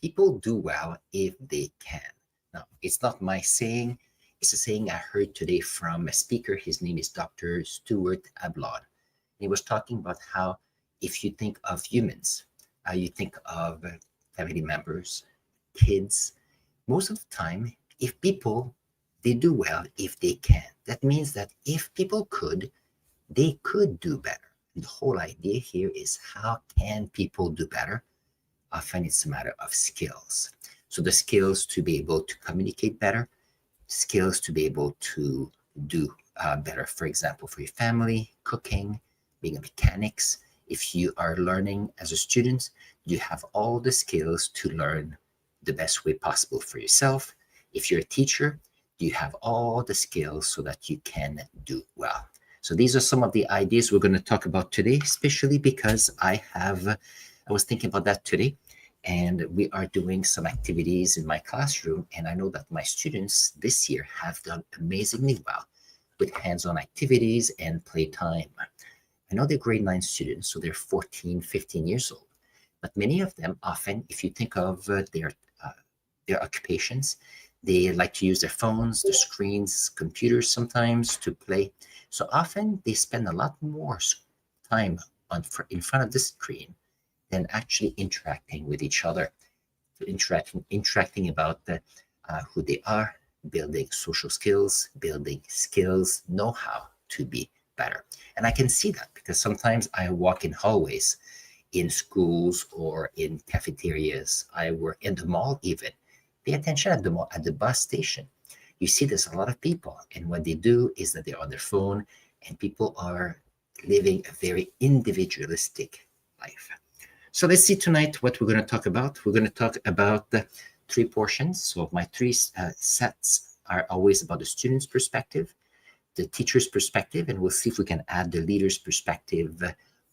People do well if they can. Now, it's not my saying. It's a saying I heard today from a speaker. His name is Dr. Stuart Ablad. He was talking about how if you think of humans, you think of family members, kids, most of the time, if people, they do well if they can. That means that if people could, they could do better. And the whole idea here is how can people do better? Often it's a matter of skills. So the skills to be able to communicate better, skills to be able to do better, for example, for your family, cooking, being a mechanics. If you are learning as a student, you have all the skills to learn the best way possible for yourself. If you're a teacher, you have all the skills so that you can do well. So these are some of the ideas we're going to talk about today, especially because I was thinking about that today, and we are doing some activities in my classroom, and I know that my students this year have done amazingly well with hands-on activities and playtime. I know they're grade 9 students, so they're 14, 15 years old, but many of them often, if you think of their occupations, they like to use their phones, their screens, computers sometimes to play. So often they spend a lot more time in front of the screen than actually interacting with each other, interacting about who they are, building social skills, building skills, know-how to be better. And I can see that because sometimes I walk in hallways in schools or in cafeterias. I work in the mall even. Pay attention at the mall, at the bus station. You see there's a lot of people, and what they do is that they're on their phone, and people are living a very individualistic life. So let's see tonight what we're going to talk about. We're going to talk about the 3 portions. So my 3 sets are always about the student's perspective, the teacher's perspective, and we'll see if we can add the leader's perspective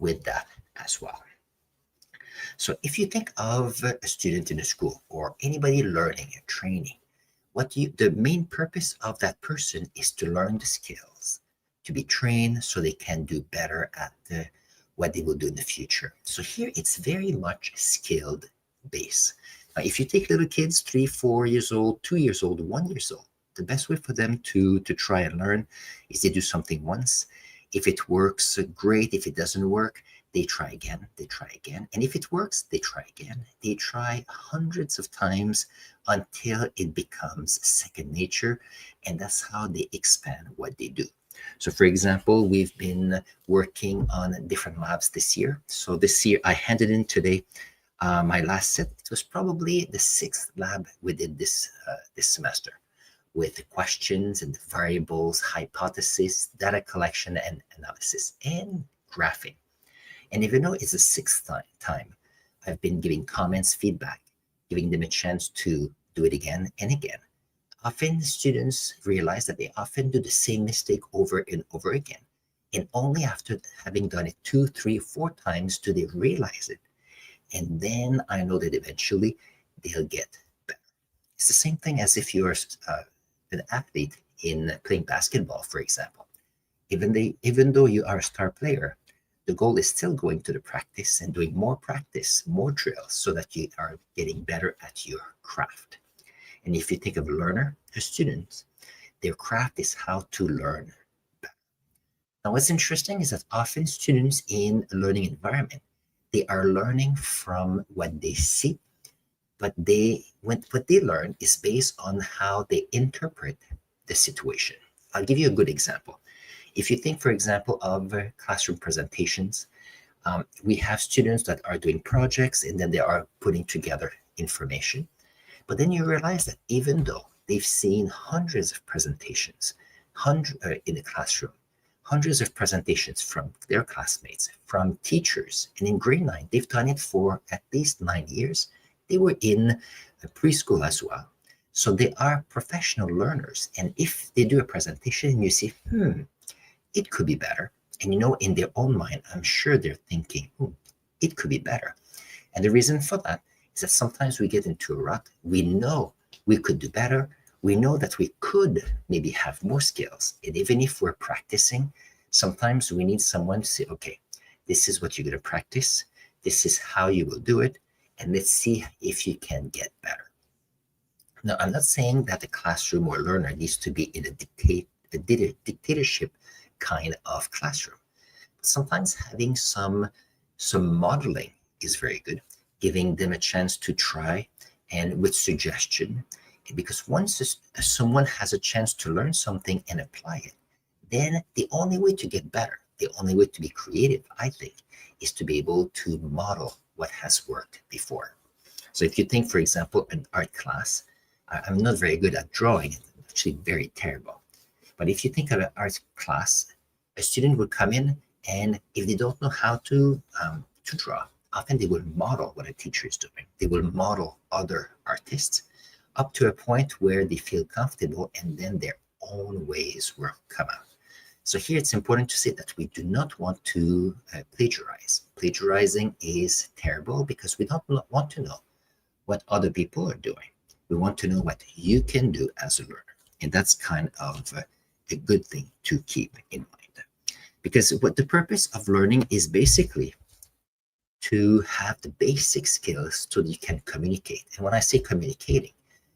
with that as well. So if you think of a student in a school or anybody learning and training, the main purpose of that person is to learn the skills, to be trained so they can do better at what they will do in the future. So here it's very much skilled base. Now, if you take little kids, 3, 4 years old, 2 years old, 1 years old, the best way for them to try and learn is they do something once. If it works, great. If it doesn't work, they try again, they try again. And if it works, they try again. They try hundreds of times until it becomes second nature. And that's how they expand what they do. So for example, we've been working on different labs this year. So this year I handed in today my last set. It was probably the 6th lab we did this semester, with the questions and the variables, hypothesis, data collection and analysis, and graphing. And even though it's the 6th time, I've been giving comments, feedback, giving them a chance to do it again and again. Often students realize that they often do the same mistake over and over again. And only after having done it 2, 3, 4 times do they realize it. And then I know that eventually they'll get better. It's the same thing as if you're an athlete in playing basketball, for example. Even though you are a star player, the goal is still going to the practice and doing more practice, more drills, so that you are getting better at your craft. And if you think of a learner, a student, their craft is how to learn better. Now, what's interesting is that often students in a learning environment, they are learning from what they see, but what they learn is based on how they interpret the situation. I'll give you a good example. If you think, for example, of classroom presentations, we have students that are doing projects and then they are putting together information. But then you realize that even though they've seen hundreds of presentations in the classroom, hundreds of presentations from their classmates, from teachers, and in grade 9, they've done it for at least 9 years. They were in preschool as well. So they are professional learners. And if they do a presentation and you see, it could be better. And in their own mind, I'm sure they're thinking, it could be better. And the reason for that is that sometimes we get into a rut. We know we could do better. We know that we could maybe have more skills. And even if we're practicing, sometimes we need someone to say, okay, this is what you're going to practice. This is how you will do it. and let's see if you can get better. Now, I'm not saying that the classroom or learner needs to be in a dictatorship kind of classroom. Sometimes having some modeling is very good, giving them a chance to try and with suggestion. Because once someone has a chance to learn something and apply it, then the only way to get better, the only way to be creative, I think, is to be able to model what has worked before. So if you think, for example, an art class, I'm not very good at drawing, I'm actually very terrible. But if you think of an art class, a student would come in, and if they don't know how to draw, often they will model what a teacher is doing. They will model other artists up to a point where they feel comfortable, and then their own ways will come out. So here it's important to say that we do not want to plagiarize. Plagiarizing is terrible because we don't want to know what other people are doing. We want to know what you can do as a learner. And that's kind of a good thing to keep in mind. Because what the purpose of learning is basically to have the basic skills so that you can communicate. And when I say communicating,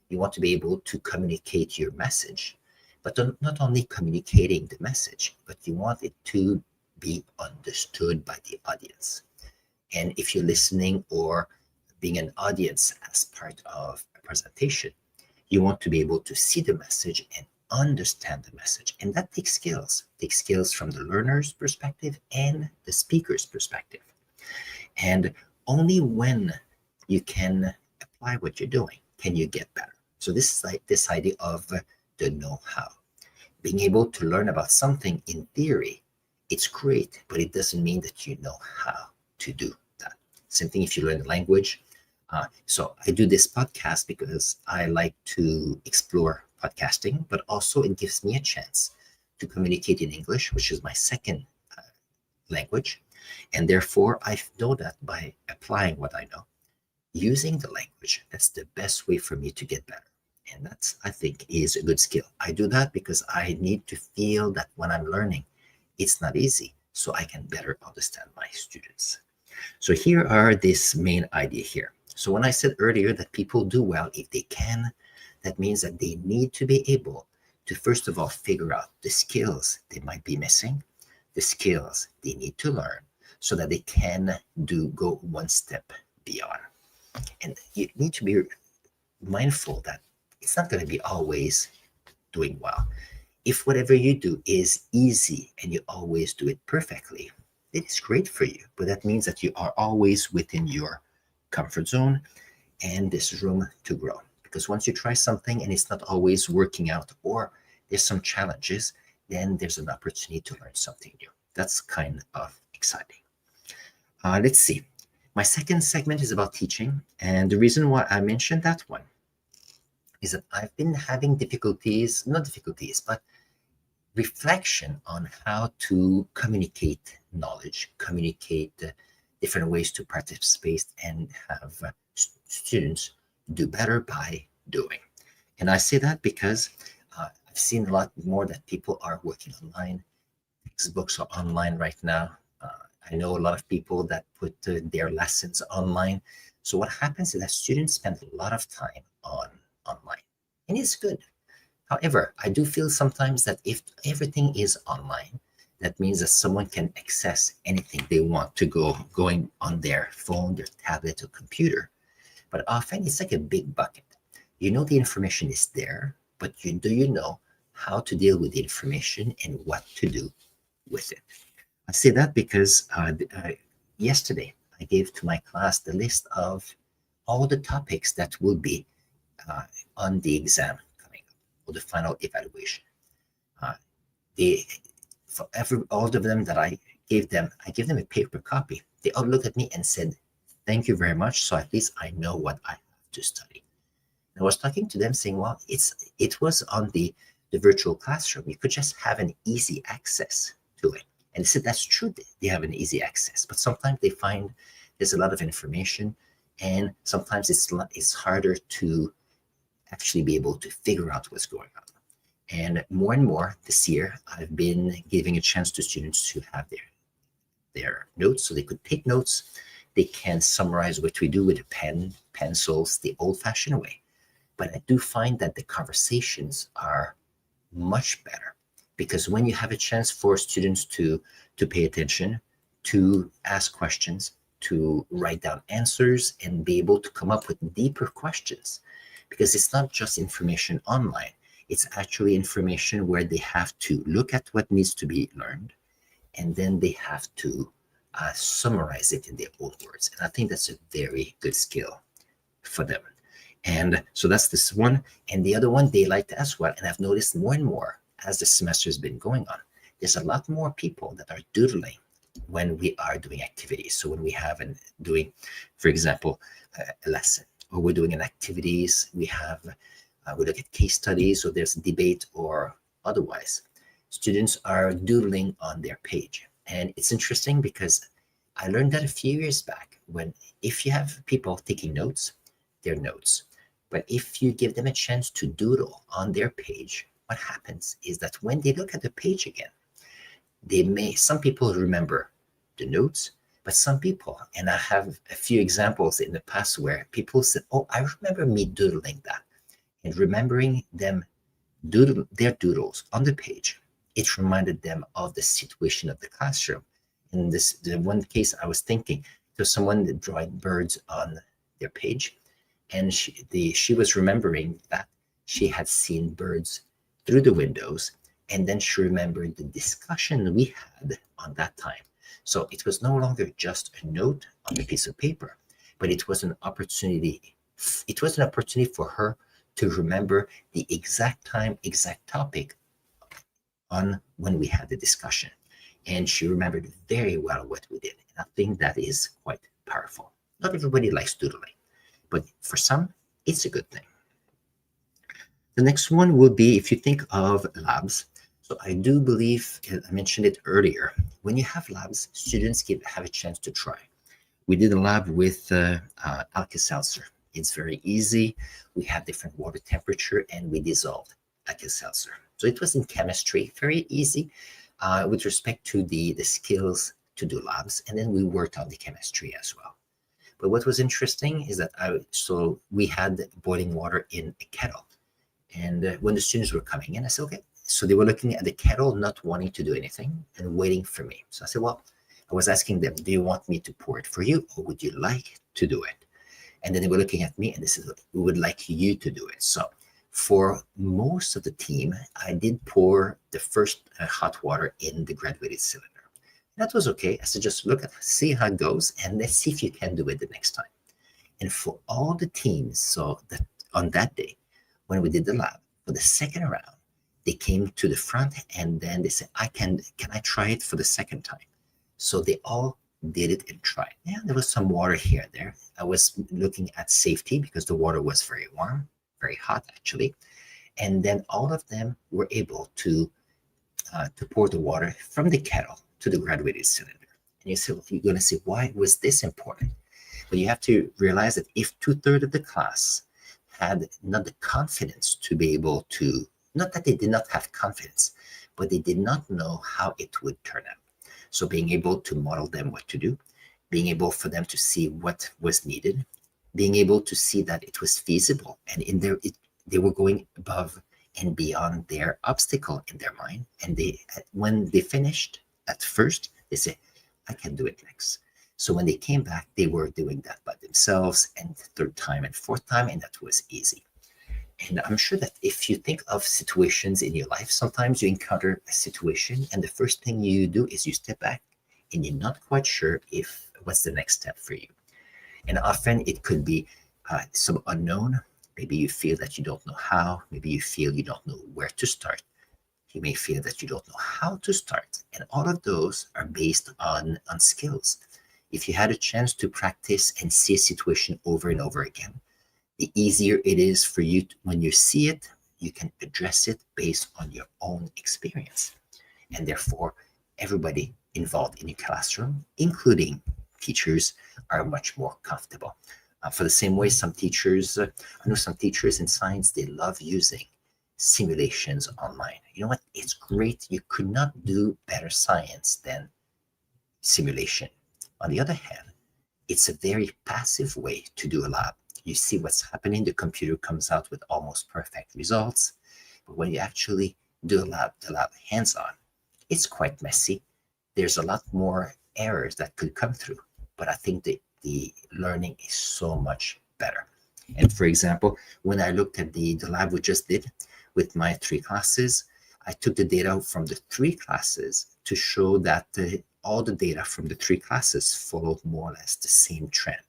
you want to be able to communicate your message, but not only communicating the message, but you want it to be understood by the audience. And if you're listening or being an audience as part of a presentation, you want to be able to see the message and understand the message. And that takes skills from the learner's perspective and the speaker's perspective. And only when you can apply what you're doing can you get better. So this is like this idea of the know-how. Being able to learn about something in theory, it's great, but it doesn't mean that you know how to do that. Same thing if you learn a language. So I do this podcast because I like to explore podcasting, but also it gives me a chance to communicate in English, which is my second language. And therefore, I know that by applying what I know, using the language, that's the best way for me to get better. And that's, I think, is a good skill. I do that because I need to feel that when I'm learning, it's not easy, so I can better understand my students. So here are this main idea here. So when I said earlier that people do well if they can, that means that they need to be able to, first of all, figure out the skills they might be missing, the skills they need to learn, so that they can go one step beyond. And you need to be mindful that it's not going to be always doing well. If whatever you do is easy and you always do it perfectly, it is great for you. But that means that you are always within your comfort zone and this room to grow. Because once you try something and it's not always working out, or there's some challenges, then there's an opportunity to learn something new. That's kind of exciting. Let's see. My second segment is about teaching. And the reason why I mentioned that one is that I've been having not difficulties, but reflection on how to communicate knowledge, communicate different ways to participate and have students do better by doing. And I say that because I've seen a lot more that people are working online. Textbooks are online right now. I know a lot of people that put their lessons online. So what happens is that students spend a lot of time online, and it's good. However, I do feel sometimes that if everything is online, that means that someone can access anything they want to going on their phone, their tablet, or computer. But often it's like a big bucket. You know the information is there, but do you know how to deal with the information and what to do with it? I say that because yesterday I gave to my class the list of all the topics that will be on the exam coming up, or the final evaluation. For all of them that I gave them a paper copy. They all looked at me and said, "Thank you very much. So at least I know what I have to study." And I was talking to them saying, well, it was on the virtual classroom. You could just have an easy access to it. And they said that's true. They have an easy access, but sometimes they find there's a lot of information, and sometimes it's harder to actually be able to figure out what's going on. And more this year, I've been giving a chance to students to have their notes, so they could take notes. they can summarize what we do with a pen, pencils, the old-fashioned way. But I do find that the conversations are much better, because when you have a chance for students to pay attention, to ask questions, to write down answers, and be able to come up with deeper questions, because it's not just information online, it's actually information where they have to look at what needs to be learned, and then they have to summarize it in their own words. And I think that's a very good skill for them. And so that's this one. And the other one they like to ask well, and I've noticed more and more as the semester has been going on, there's a lot more people that are doodling when we are doing activities. So when we have doing, for example, a lesson, or we're doing an activities, we look at case studies, or there's a debate or otherwise, students are doodling on their page. And it's interesting because I learned that a few years back, when if you have people taking notes, their notes, but if you give them a chance to doodle on their page, what happens is that when they look at the page again, some people remember the notes, but some people, and I have a few examples in the past where people said, oh, I remember me doodling that. And remembering them their doodles on the page, it reminded them of the situation of the classroom. In the one case I was thinking, there's someone that drawing birds on their page, and she was remembering that she had seen birds through the windows, and then she remembered the discussion we had on that time. So it was no longer just a note on a piece of paper, but it was an opportunity. It was an opportunity for her to remember the exact time, exact topic on when we had the discussion. And she remembered very well what we did. And I think that is quite powerful. Not everybody likes doodling, but for some, it's a good thing. The next one will be if you think of labs. So I do believe, I mentioned it earlier, when you have labs, students have a chance to try. We did a lab with Alka-Seltzer. It's very easy. We have different water temperature, and we dissolved Alka-Seltzer. So it was in chemistry, very easy with respect to the skills to do labs. And then we worked on the chemistry as well. But what was interesting is that we had boiling water in a kettle. And when the students were coming in, I said, okay. So they were looking at the kettle, not wanting to do anything and waiting for me. So I said, well, I was asking them, do you want me to pour it for you, or would you like to do it? And then they were looking at me and they said, we would like you to do it. So for most of the team, I did pour the first hot water in the graduated cylinder. That was okay. I said, just see how it goes, and let's see if you can do it the next time. And for all the teams, so that on that day, when we did the lab, for the second round, they came to the front and then they said, can I try it for the second time? So they all did it and tried. Yeah, there was some water here and there. I was looking at safety because the water was very warm, very hot actually. And then all of them were able to pour the water from the kettle to the graduated cylinder. And you say, well, you're going to say, why was this important? But you have to realize that if 2/3 of the class had not the confidence to be able to, not that they did not have confidence, but they did not know how it would turn out. So being able to model them what to do, being able for them to see what was needed, being able to see that it was feasible, and they were going above and beyond their obstacle in their mind. And when they finished at first, they said, I can do it next. So when they came back, they were doing that by themselves, and third time and fourth time, and that was easy. And I'm sure that if you think of situations in your life, sometimes you encounter a situation and the first thing you do is you step back and you're not quite sure what's the next step for you. And often it could be some unknown. Maybe you feel that you don't know how. Maybe you feel you don't know where to start. You may feel that you don't know how to start. And all of those are based on skills. If you had a chance to practice and see a situation over and over again, the easier it is for you when you see it, you can address it based on your own experience. And therefore, everybody involved in your classroom, including teachers, are much more comfortable. For the same way, some teachers, I know some teachers in science, they love using simulations online. You know what? It's great. You could not do better science than simulation. On the other hand, It's a very passive way to do a lab. You see what's happening. The computer comes out with almost perfect results. But when you actually do the lab hands-on, it's quite messy. There's a lot more errors that could come through. But I think the learning is so much better. And for example, when I looked at the lab we just did with my 3 classes, I took the data from the 3 classes to show that all the data from the 3 classes followed more or less the same trend,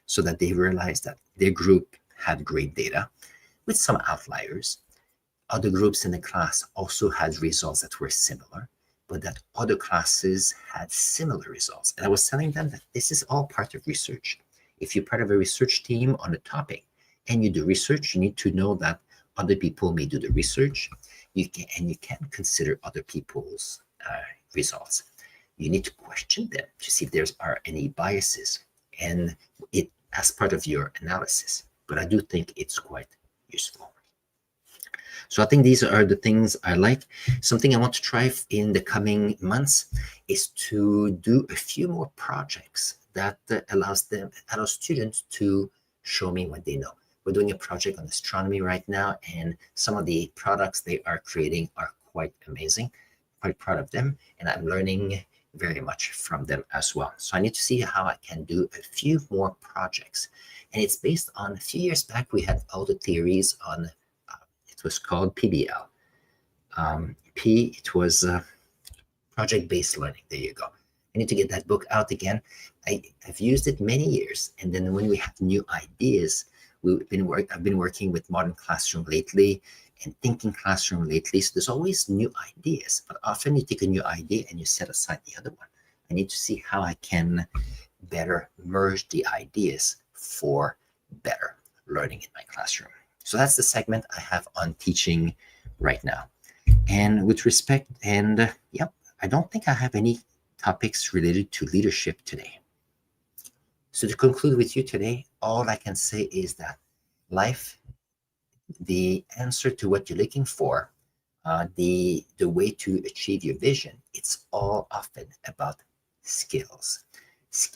so that they realized that their group had great data with some outliers. Other groups in the class also had results that were similar, but that other classes had similar results. And I was telling them that this is all part of research. If you're part of a research team on a topic and you do research, you need to know that other people may do the research. You can consider other people's results. You need to question them to see if there are any biases, and it as part of your analysis. But I do think it's quite useful. So I think these are the things I like. Something I want to try in the coming months is to do a few more projects that allows students to show me what they know. We're doing a project on astronomy right now, and some of the products they are creating are quite amazing. Quite proud of them, and I'm learning very much from them as well. So I need to see how I can do a few more projects. And it's based on a few years back, we had all the theories on, it was called PBL. It was project-based learning. There you go. I need to get that book out again. I've used it many years. And then when we have new ideas, I've been working with Modern Classroom lately and Thinking Classroom lately. So there's always new ideas, but often you take a new idea and you set aside the other one. I need to see how I can better merge the ideas for better learning in my classroom. So that's the segment I have on teaching right now. And with respect, and yep, I don't think I have any topics related to leadership today. So to conclude with you today, all I can say is that life, the answer to what you're looking for, the way to achieve your vision, it's all often about skills.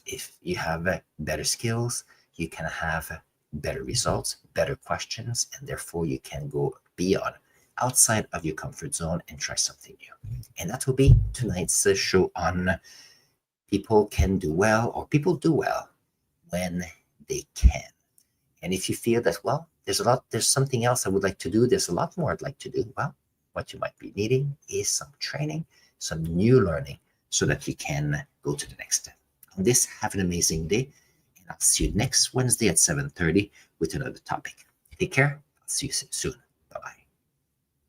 If you have better skills, you can have better results, better questions, and therefore you can go beyond, outside of your comfort zone, and try something new. And that will be tonight's show on people can do well, or people do well when they can. And if you feel that, well, there's something else I would like to do, there's a lot more I'd like to do, well, what you might be needing is some training, some new learning, so that you can go to the next step. On this, have an amazing day, and I'll see you next Wednesday at 7:30 with another topic. Take care. I'll see you soon.